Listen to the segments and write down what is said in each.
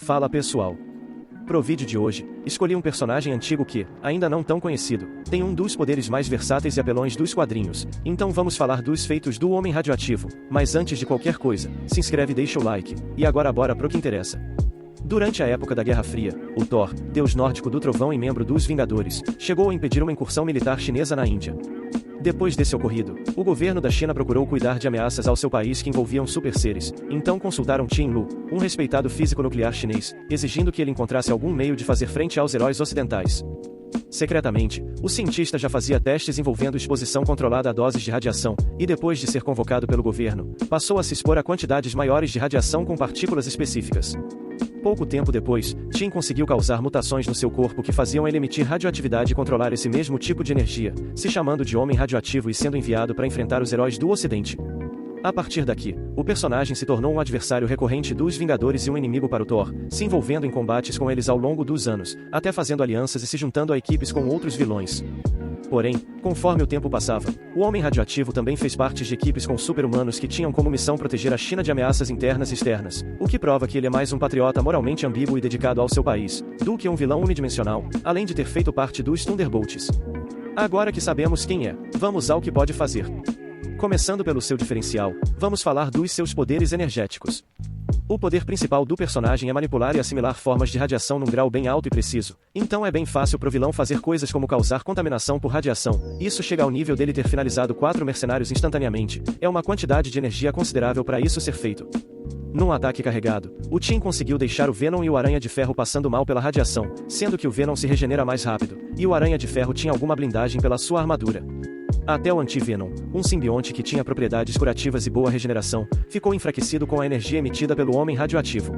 Fala pessoal. Pro vídeo de hoje, escolhi um personagem antigo que, ainda não tão conhecido, tem um dos poderes mais versáteis e apelões dos quadrinhos. Então vamos falar dos feitos do Homem Radioativo. Mas antes de qualquer coisa, se inscreve e deixa o like. E agora bora pro que interessa. Durante a época da Guerra Fria, o Thor, deus nórdico do trovão e membro dos Vingadores, chegou a impedir uma incursão militar chinesa na Índia. Depois desse ocorrido, o governo da China procurou cuidar de ameaças ao seu país que envolviam super-seres, então consultaram Qin Lu, um respeitado físico nuclear chinês, exigindo que ele encontrasse algum meio de fazer frente aos heróis ocidentais. Secretamente, o cientista já fazia testes envolvendo exposição controlada a doses de radiação, e depois de ser convocado pelo governo, passou a se expor a quantidades maiores de radiação com partículas específicas. Pouco tempo depois, Qin conseguiu causar mutações no seu corpo que faziam ele emitir radioatividade e controlar esse mesmo tipo de energia, se chamando de Homem Radioativo e sendo enviado para enfrentar os heróis do Ocidente. A partir daqui, o personagem se tornou um adversário recorrente dos Vingadores e um inimigo para o Thor, se envolvendo em combates com eles ao longo dos anos, até fazendo alianças e se juntando a equipes com outros vilões. Porém, conforme o tempo passava, o Homem Radioativo também fez parte de equipes com super-humanos que tinham como missão proteger a China de ameaças internas e externas, o que prova que ele é mais um patriota moralmente ambíguo e dedicado ao seu país, do que um vilão unidimensional, além de ter feito parte dos Thunderbolts. Agora que sabemos quem é, vamos ao que pode fazer. Começando pelo seu diferencial, vamos falar dos seus poderes energéticos. O poder principal do personagem é manipular e assimilar formas de radiação num grau bem alto e preciso, então é bem fácil pro vilão fazer coisas como causar contaminação por radiação. Isso chega ao nível dele ter finalizado 4 mercenários instantaneamente, é uma quantidade de energia considerável para isso ser feito. Num ataque carregado, o Qin conseguiu deixar o Venom e o Aranha de Ferro passando mal pela radiação, sendo que o Venom se regenera mais rápido, e o Aranha de Ferro tinha alguma blindagem pela sua armadura. Até o Anti-Venom, um simbionte que tinha propriedades curativas e boa regeneração, ficou enfraquecido com a energia emitida pelo Homem Radioativo.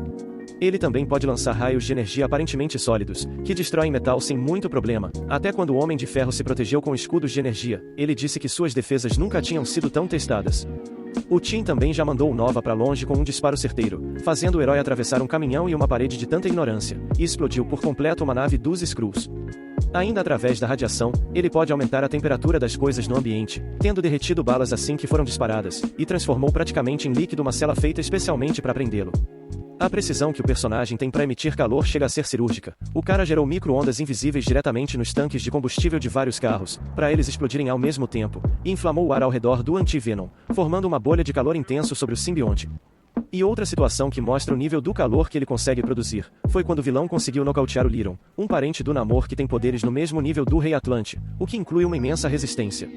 Ele também pode lançar raios de energia aparentemente sólidos, que destroem metal sem muito problema. Até quando o Homem de Ferro se protegeu com escudos de energia, ele disse que suas defesas nunca tinham sido tão testadas. O Qin também já mandou o Nova pra longe com um disparo certeiro, fazendo o herói atravessar um caminhão e uma parede de tanta ignorância, e explodiu por completo uma nave dos Skrulls. Ainda através da radiação, ele pode aumentar a temperatura das coisas no ambiente, tendo derretido balas assim que foram disparadas, e transformou praticamente em líquido uma cela feita especialmente para prendê-lo. A precisão que o personagem tem para emitir calor chega a ser cirúrgica. O cara gerou micro-ondas invisíveis diretamente nos tanques de combustível de vários carros, para eles explodirem ao mesmo tempo, e inflamou o ar ao redor do Anti-Venom, formando uma bolha de calor intenso sobre o simbionte. E outra situação que mostra o nível do calor que ele consegue produzir, foi quando o vilão conseguiu nocautear o Lyron, um parente do Namor que tem poderes no mesmo nível do Rei Atlante, o que inclui uma imensa resistência.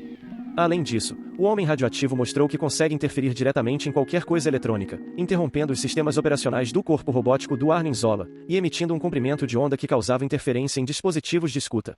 Além disso, o Homem Radioativo mostrou que consegue interferir diretamente em qualquer coisa eletrônica, interrompendo os sistemas operacionais do corpo robótico do Arnim Zola, e emitindo um comprimento de onda que causava interferência em dispositivos de escuta.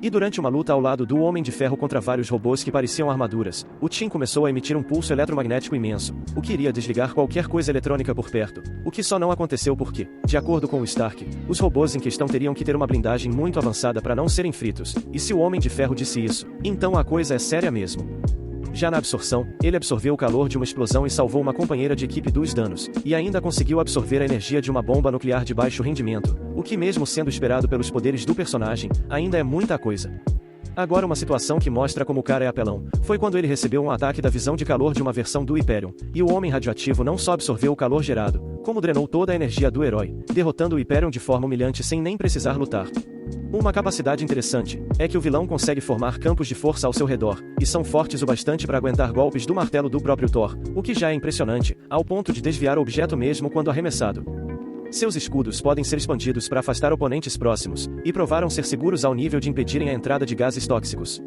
E durante uma luta ao lado do Homem de Ferro contra vários robôs que pareciam armaduras, o Qin começou a emitir um pulso eletromagnético imenso, o que iria desligar qualquer coisa eletrônica por perto, o que só não aconteceu porque, de acordo com o Stark, os robôs em questão teriam que ter uma blindagem muito avançada para não serem fritos, e se o Homem de Ferro disse isso, então a coisa é séria mesmo. Já na absorção, ele absorveu o calor de uma explosão e salvou uma companheira de equipe dos danos, e ainda conseguiu absorver a energia de uma bomba nuclear de baixo rendimento, o que mesmo sendo esperado pelos poderes do personagem, ainda é muita coisa. Agora uma situação que mostra como o cara é apelão, foi quando ele recebeu um ataque da visão de calor de uma versão do Hyperion, e o Homem Radioativo não só absorveu o calor gerado, como drenou toda a energia do herói, derrotando o Hyperion de forma humilhante sem nem precisar lutar. Uma capacidade interessante é que o vilão consegue formar campos de força ao seu redor, e são fortes o bastante para aguentar golpes do martelo do próprio Thor, o que já é impressionante, ao ponto de desviar o objeto mesmo quando arremessado. Seus escudos podem ser expandidos para afastar oponentes próximos, e provaram ser seguros ao nível de impedirem a entrada de gases tóxicos.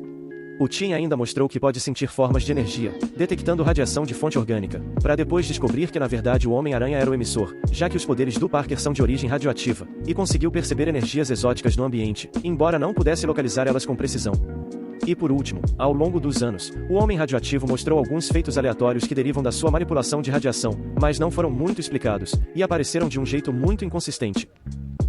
O Qin ainda mostrou que pode sentir formas de energia, detectando radiação de fonte orgânica, para depois descobrir que na verdade o Homem-Aranha era o emissor, já que os poderes do Parker são de origem radioativa, e conseguiu perceber energias exóticas no ambiente, embora não pudesse localizar elas com precisão. E por último, ao longo dos anos, o Homem Radioativo mostrou alguns feitos aleatórios que derivam da sua manipulação de radiação, mas não foram muito explicados, e apareceram de um jeito muito inconsistente.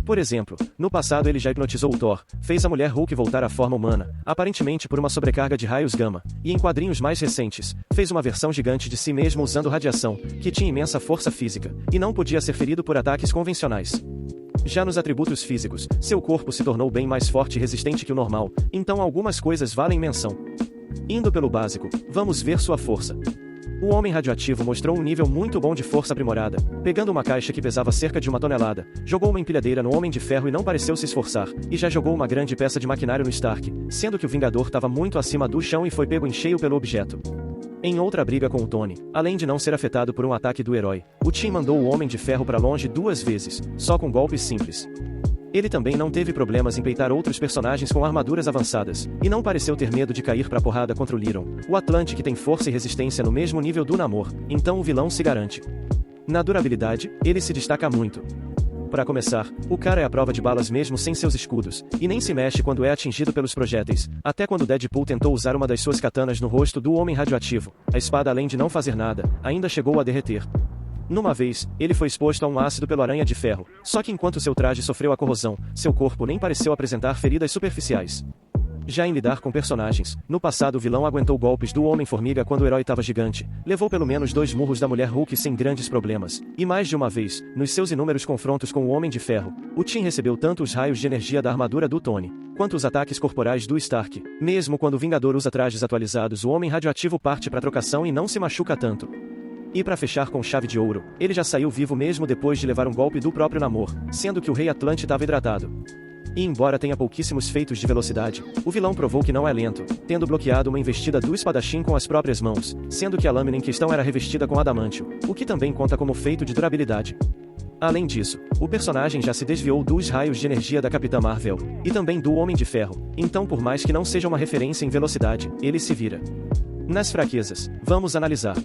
Por exemplo, no passado ele já hipnotizou o Thor, fez a mulher Hulk voltar à forma humana, aparentemente por uma sobrecarga de raios gama, e em quadrinhos mais recentes, fez uma versão gigante de si mesmo usando radiação, que tinha imensa força física, e não podia ser ferido por ataques convencionais. Já nos atributos físicos, seu corpo se tornou bem mais forte e resistente que o normal, então algumas coisas valem menção. Indo pelo básico, vamos ver sua força. O homem radioativo mostrou um nível muito bom de força aprimorada. Pegando uma caixa que pesava cerca de 1 tonelada, jogou uma empilhadeira no Homem de Ferro e não pareceu se esforçar, e já jogou uma grande peça de maquinário no Stark, sendo que o Vingador estava muito acima do chão e foi pego em cheio pelo objeto. Em outra briga com o Tony, além de não ser afetado por um ataque do herói, o Tim mandou o Homem de Ferro para longe 2 vezes, só com golpes simples. Ele também não teve problemas em peitar outros personagens com armaduras avançadas, e não pareceu ter medo de cair pra porrada contra o Lyron, o Atlante que tem força e resistência no mesmo nível do Namor, então o vilão se garante. Na durabilidade, ele se destaca muito. Para começar, o cara é a prova de balas mesmo sem seus escudos, e nem se mexe quando é atingido pelos projéteis, até quando Deadpool tentou usar uma das suas katanas no rosto do Homem Radioativo, a espada além de não fazer nada, ainda chegou a derreter. Numa vez, ele foi exposto a um ácido pelo Aranha de Ferro, só que enquanto seu traje sofreu a corrosão, seu corpo nem pareceu apresentar feridas superficiais. Já em lidar com personagens, no passado o vilão aguentou golpes do Homem-Formiga quando o herói estava gigante, levou pelo menos 2 murros da Mulher Hulk sem grandes problemas, e mais de uma vez, nos seus inúmeros confrontos com o Homem de Ferro, o Tim recebeu tanto os raios de energia da armadura do Tony, quanto os ataques corporais do Stark. Mesmo quando o Vingador usa trajes atualizados, o Homem Radioativo parte para trocação e não se machuca tanto. E para fechar com chave de ouro, ele já saiu vivo mesmo depois de levar um golpe do próprio Namor, sendo que o Rei Atlante estava hidratado. E embora tenha pouquíssimos feitos de velocidade, o vilão provou que não é lento, tendo bloqueado uma investida do espadachim com as próprias mãos, sendo que a lâmina em questão era revestida com adamantio, o que também conta como feito de durabilidade. Além disso, o personagem já se desviou dos raios de energia da Capitã Marvel, e também do Homem de Ferro, então por mais que não seja uma referência em velocidade, ele se vira. Nas fraquezas, vamos analisar.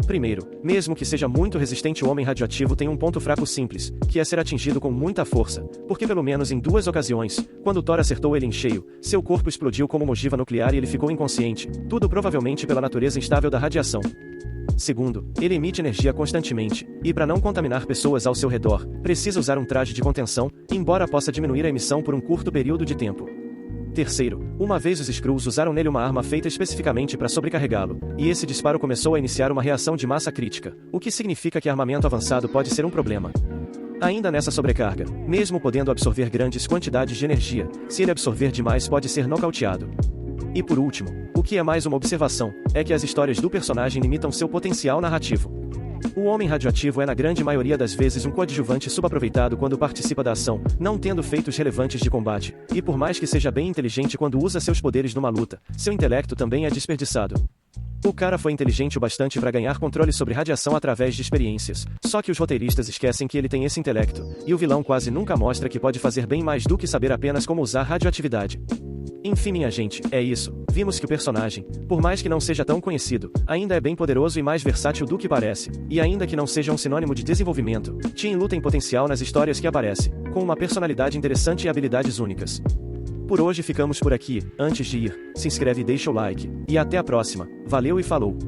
Primeiro, mesmo que seja muito resistente, o Homem Radioativo tem um ponto fraco simples, que é ser atingido com muita força, porque pelo menos em 2 ocasiões, quando Thor acertou ele em cheio, seu corpo explodiu como uma ogiva nuclear e ele ficou inconsciente, tudo provavelmente pela natureza instável da radiação. Segundo, ele emite energia constantemente, e para não contaminar pessoas ao seu redor, precisa usar um traje de contenção, embora possa diminuir a emissão por um curto período de tempo. Terceiro, uma vez os Skrulls usaram nele uma arma feita especificamente para sobrecarregá-lo, e esse disparo começou a iniciar uma reação de massa crítica, o que significa que armamento avançado pode ser um problema. Ainda nessa sobrecarga, mesmo podendo absorver grandes quantidades de energia, se ele absorver demais pode ser nocauteado. E por último, o que é mais uma observação, é que as histórias do personagem limitam seu potencial narrativo. O Homem Radioativo é na grande maioria das vezes um coadjuvante subaproveitado quando participa da ação, não tendo feitos relevantes de combate, e por mais que seja bem inteligente quando usa seus poderes numa luta, seu intelecto também é desperdiçado. O cara foi inteligente o bastante para ganhar controle sobre radiação através de experiências, só que os roteiristas esquecem que ele tem esse intelecto, e o vilão quase nunca mostra que pode fazer bem mais do que saber apenas como usar radioatividade. Enfim, minha gente, é isso. Vimos que o personagem, por mais que não seja tão conhecido, ainda é bem poderoso e mais versátil do que parece, e ainda que não seja um sinônimo de desenvolvimento, Tim Lu tem potencial nas histórias que aparece, com uma personalidade interessante e habilidades únicas. Por hoje ficamos por aqui. Antes de ir, se inscreve e deixa o like, e até a próxima. Valeu e falou!